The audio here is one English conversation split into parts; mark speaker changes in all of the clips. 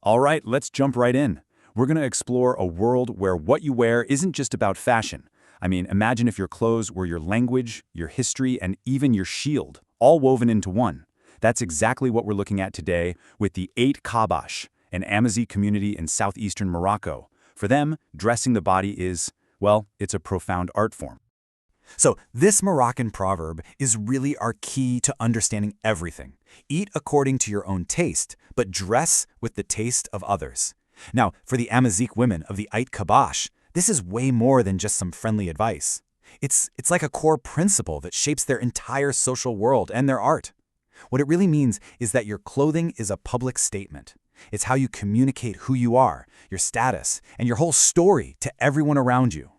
Speaker 1: All right, let's jump right in. We're going to explore a world where what you wear isn't just about fashion. I mean, imagine if your clothes were your language, your history, and even your shield, all woven into one. That's exactly what we're looking at today with the Eight Kabash, an Amazigh community in southeastern Morocco. For them, dressing the body is, well, it's a profound art form.
Speaker 2: So this Moroccan proverb is really our key to understanding everything. Eat according to your own taste, but dress with the taste of others. Now, for the Amazigh women of the Ait Kabash, this is way more than just some friendly advice. It's like a core principle that shapes their entire social world and their art. What it really means is that your clothing is a public statement. It's how you communicate who you are, your status, and your whole story to everyone around you.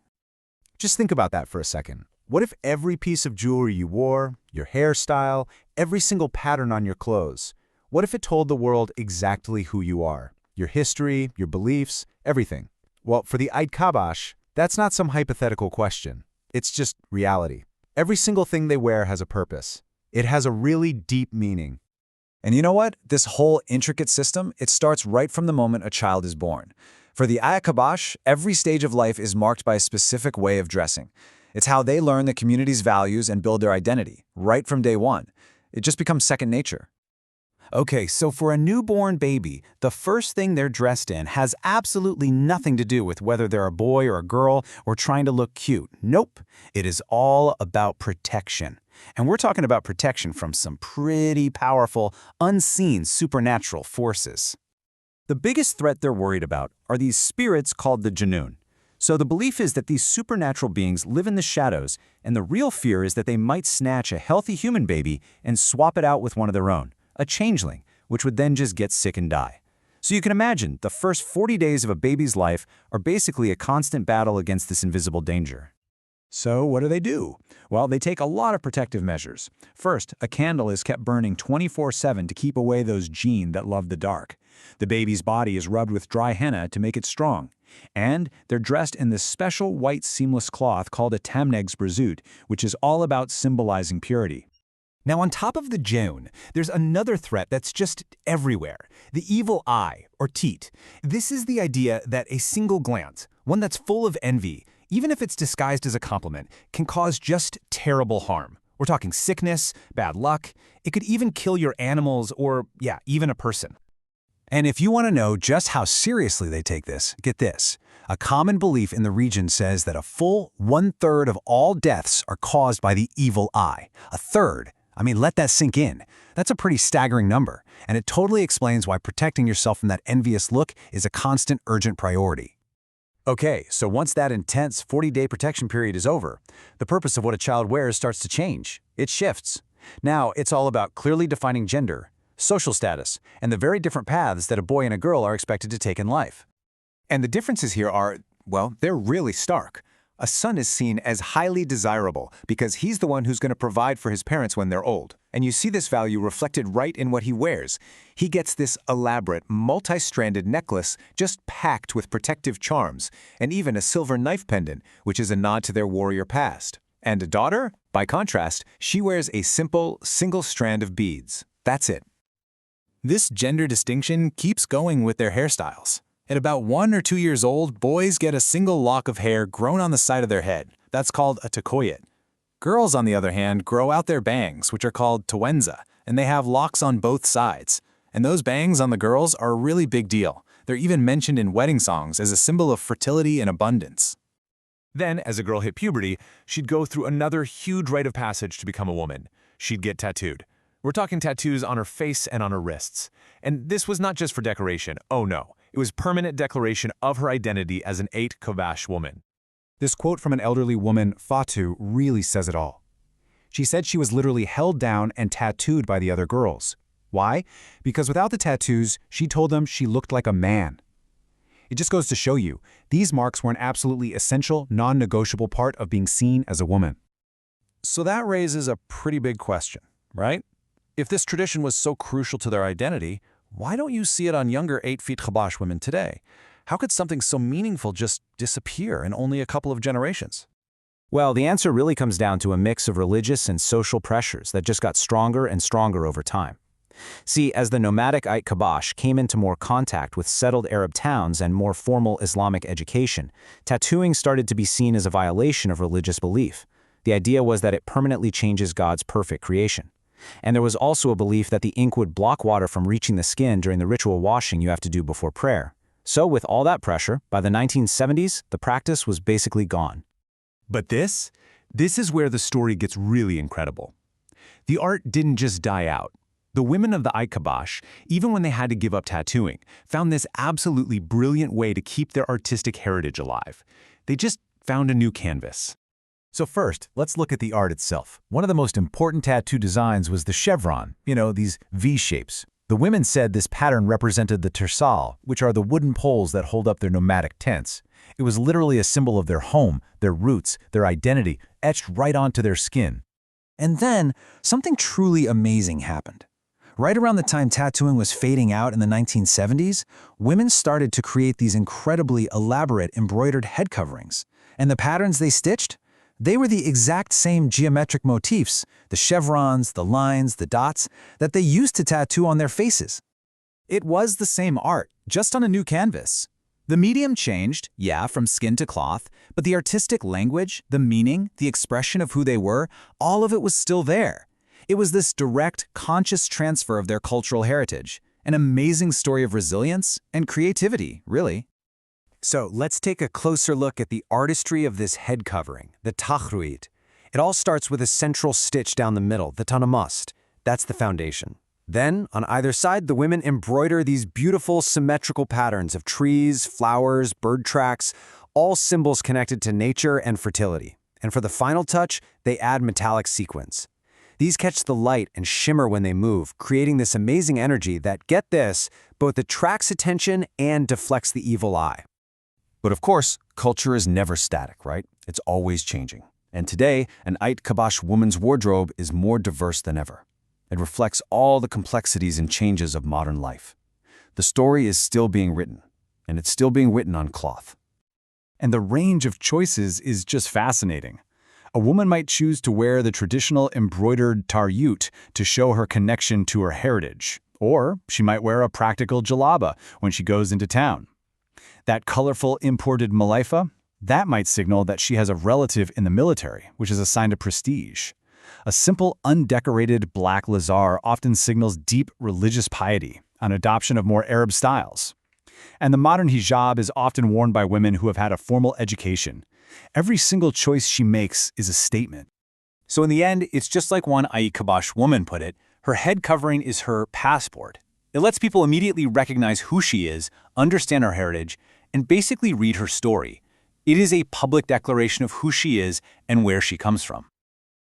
Speaker 3: Just think about that for a second. What if every piece of jewelry you wore, your hairstyle, every single pattern on your clothes, what if it told the world exactly who you are? Your history, your beliefs, everything. Well, for the Ait Kabash, that's not some hypothetical question. It's just reality. Every single thing they wear has a purpose. It has a really deep meaning.
Speaker 4: And you know what? This whole intricate system, it starts right from the moment a child is born. For the Ait Kabash, every stage of life is marked by a specific way of dressing. It's how they learn the community's values and build their identity, right from day one. It just becomes second nature.
Speaker 2: Okay, so for a newborn baby, the first thing they're dressed in has absolutely nothing to do with whether they're a boy or a girl or trying to look cute. Nope. It is all about protection. And we're talking about protection from some pretty powerful, unseen supernatural forces. The biggest threat they're worried about are these spirits called the Janoon. So the belief is that these supernatural beings live in the shadows, and the real fear is that they might snatch a healthy human baby and swap it out with one of their own, a changeling, which would then just get sick and die. So you can imagine the first 40 days of a baby's life are basically a constant battle against this invisible danger.
Speaker 1: So what do? Well, they take a lot of protective measures. First, a candle is kept burning 24/7 to keep away those jinn that love the dark. The baby's body is rubbed with dry henna to make it strong. And they're dressed in this special white seamless cloth called a tamnegs brazut, which is all about symbolizing purity.
Speaker 2: Now, on top of the Janoon, there's another threat that's just everywhere, the evil eye, or teat. This is the idea that a single glance, one that's full of envy, even if it's disguised as a compliment, can cause just terrible harm. We're talking sickness, bad luck. It could even kill your animals or, even a person.
Speaker 4: And if you want to know just how seriously they take this, get this. A common belief in the region says that a full 1/3 of all deaths are caused by the evil eye. A third. I mean, let that sink in. That's a pretty staggering number, and it totally explains why protecting yourself from that envious look is a constant, urgent priority. Okay, so once that intense 40-day protection period is over, the purpose of what a child wears starts to change. It shifts. Now, it's all about clearly defining gender, social status, and the very different paths that a boy and a girl are expected to take in life.
Speaker 3: And the differences here are, well, they're really stark. A son is seen as highly desirable because he's the one who's going to provide for his parents when they're old. And you see this value reflected right in what he wears. He gets this elaborate, multi-stranded necklace just packed with protective charms, and even a silver knife pendant, which is a nod to their warrior past. And a daughter, by contrast, she wears a simple, single strand of beads. That's it.
Speaker 2: This gender distinction keeps going with their hairstyles. At about 1 or 2 years old, boys get a single lock of hair grown on the side of their head. That's called a takoyet. Girls, on the other hand, grow out their bangs, which are called tawenza, and they have locks on both sides. And those bangs on the girls are a really big deal. They're even mentioned in wedding songs as a symbol of fertility and abundance.
Speaker 5: Then, as a girl hit puberty, she'd go through another huge rite of passage to become a woman. She'd get tattooed. We're talking tattoos on her face and on her wrists. And this was not just for decoration. Oh no. It was permanent declaration of her identity as an Ait Kabash woman.
Speaker 1: This quote from an elderly woman, Fatu, really says it all. She said she was literally held down and tattooed by the other girls. Why? Because without the tattoos, she told them she looked like a man. It just goes to show you, these marks were an absolutely essential, non-negotiable part of being seen as a woman.
Speaker 5: So that raises a pretty big question, right? If this tradition was so crucial to their identity, why don't you see it on younger 8-feet Kabash women today? How could something so meaningful just disappear in only a couple of generations?
Speaker 4: Well, the answer really comes down to a mix of religious and social pressures that just got stronger and stronger over time.
Speaker 2: See, as the nomadic Ait Kabash came into more contact with settled Arab towns and more formal Islamic education, tattooing started to be seen as a violation of religious belief. The idea was that it permanently changes God's perfect creation. And there was also a belief that the ink would block water from reaching the skin during the ritual washing you have to do before prayer. So with all that pressure, by the 1970s, the practice was basically gone.
Speaker 5: But this is where the story gets really incredible. The art didn't just die out. The women of the Ait Kabash, even when they had to give up tattooing, found this absolutely brilliant way to keep their artistic heritage alive. They just found a new canvas.
Speaker 4: So first, let's look at the art itself. One of the most important tattoo designs was the chevron, these V shapes. The women said this pattern represented the tersal, which are the wooden poles that hold up their nomadic tents. It was literally a symbol of their home, their roots, their identity, etched right onto their skin.
Speaker 2: And then, something truly amazing happened. Right around the time tattooing was fading out in the 1970s, women started to create these incredibly elaborate embroidered head coverings. And the patterns they stitched? They were the exact same geometric motifs, the chevrons, the lines, the dots, that they used to tattoo on their faces. It was the same art, just on a new canvas. The medium changed, yeah, from skin to cloth, but the artistic language, the meaning, the expression of who they were, all of it was still there. It was this direct, conscious transfer of their cultural heritage, an amazing story of resilience and creativity, really.
Speaker 4: So let's take a closer look at the artistry of this head covering, the tahruit. It all starts with a central stitch down the middle, the tanamast. That's the foundation. Then, on either side, the women embroider these beautiful symmetrical patterns of trees, flowers, bird tracks, all symbols connected to nature and fertility. And for the final touch, they add metallic sequins. These catch the light and shimmer when they move, creating this amazing energy that, get this, both attracts attention and deflects the evil eye.
Speaker 1: But of course, culture is never static, right? It's always changing. And today, an Ait Kabash woman's wardrobe is more diverse than ever. It reflects all the complexities and changes of modern life. The story is still being written, and it's still being written on cloth. And the range of choices is just fascinating. A woman might choose to wear the traditional embroidered taryut to show her connection to her heritage, or she might wear a practical jalaba when she goes into town. That colorful imported malaifa, that might signal that she has a relative in the military, which is a sign of prestige. A simple, undecorated black lazar often signals deep religious piety, an adoption of more Arab styles. And the modern hijab is often worn by women who have had a formal education. Every single choice she makes is a statement. So in the end, it's just like one Ait Kabash woman put it, her head covering is her passport. It lets people immediately recognize who she is, understand her heritage, and basically read her story. It is a public declaration of who she is and where she comes from.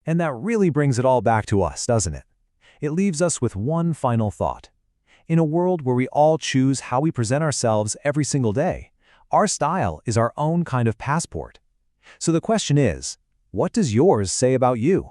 Speaker 4: And that really brings it all back to us, doesn't it? It leaves us with one final thought. In a world where we all choose how we present ourselves every single day, our style is our own kind of passport. So the question is, what does yours say about you?